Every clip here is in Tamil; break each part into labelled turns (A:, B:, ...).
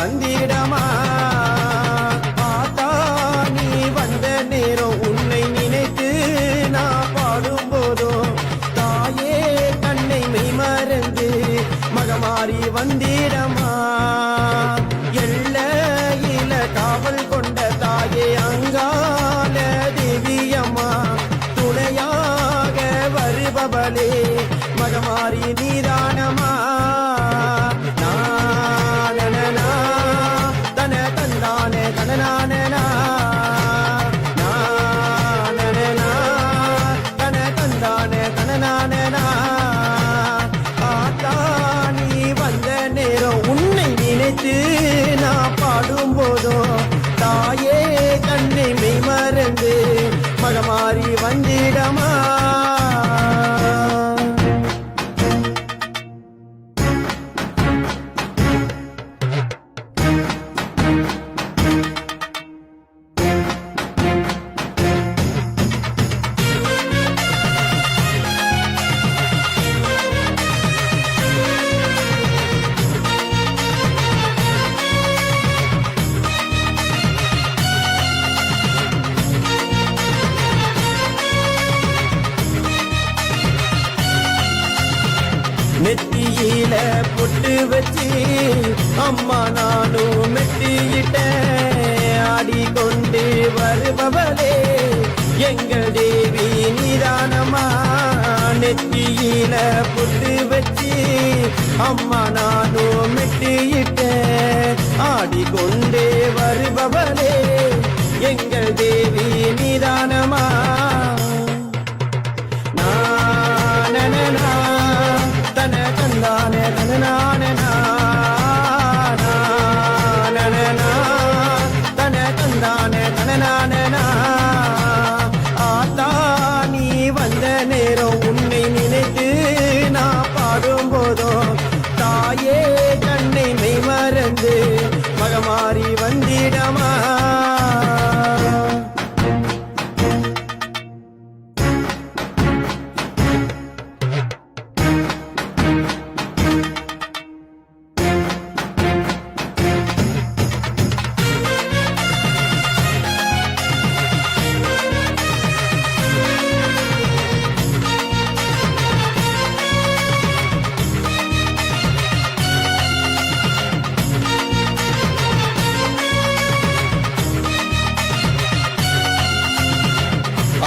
A: வந்திடமா ஆத்தா நீ வந்த நேரம் உன்னை நினைத்து நான் பாடும் போதும் தாயே கண்ணை மெய் மறந்து மகமாறி வந்திடமா எல்லையில காவல் கொண்ட தாயே அங்கால திவ்யம்மா துணையாக வருபவளே மகமாறி நீதானமா தன தந்தானே தனநானே தன தந்தானே தனநானே ஆத்தா நீ வந்த நேரம் உன்னை நினைத்து நான் பாடும் போதோ தாயே கண்ணை மெய் மறந்து மகமாறி வந்திடமா நெத்தியில பொட்டு வச்சு அம்மா நானும் மெட்டியிட்ட ஆடிக்கொண்டு வருபவளே எங்கள் தேவி நீதானமா நெத்தியில பொட்டு வச்சு அம்மா நானும் மெட்டியிட்ட ஆடிக்கொண்டு வருபவளே எங்கள் தேவி நீதானமா தன தந்தானே தனநானே தன தந்தானே தனநானே ஆத்தா நீ வந்த நேரம் உன்னை நினைத்து நான் பாடும் போதோ தாயே கண்ணை மெய் மறந்து மகமாறி வந்திடமா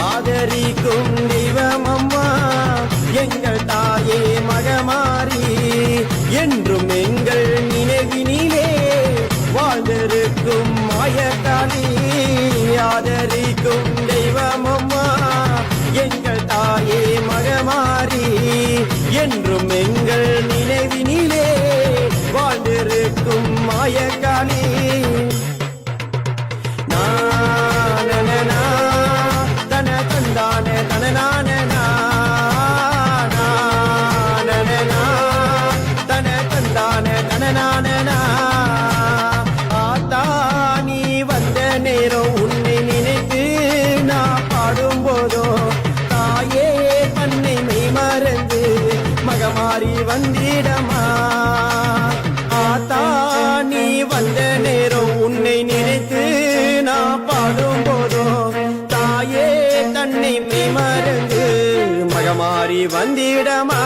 A: ஆதரிக்கும் தெய்வமம்மா எங்கள் தாயே மகமாறி என்றும் எங்கள் நினைவினிலே வாழ்ந்திருக்கும் மாயக்காளி ஆதரிக்கும் தெய்வமம்மா எங்கள் தாயே மகமாரி என்றும் எங்கள் நினைவினிலே வாழ்ந்திருக்கும் மாயக்காளி தன தந்தானே தனநானே தன தந்தானே தனநானே ஆத்தா நீ வந்த நேரம் உன்னை நினைத்து நான் பாடும் போதோ தாயே தன்னை மெய் மறந்து மகமாறி வந்திடமா ஆத்தா நீ வந்த நேரம் உன்னை நினைத்து நான் பாடும் போதோ தாயே தன்னை மெய் மறந்து மகமாறி வந்திடமா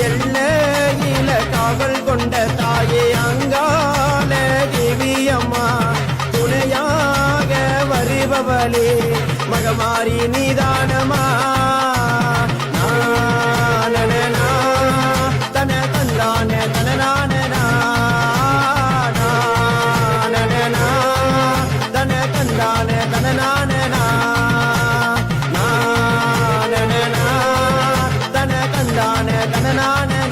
A: எல்லையில காவல் கொண்ட தாயே அங்கால தேவியம்மா துணையாக வருபவளே மகமாரி நீதானமா தன தந்தானே தனநானே தன தந்தானே தனநானே தன தந்தானே தனநானே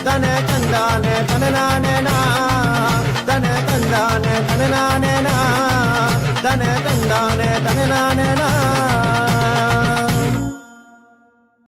A: தன தந்தானே தனநானே தன தந்தானே தனநானே தன தந்தானே தனநானே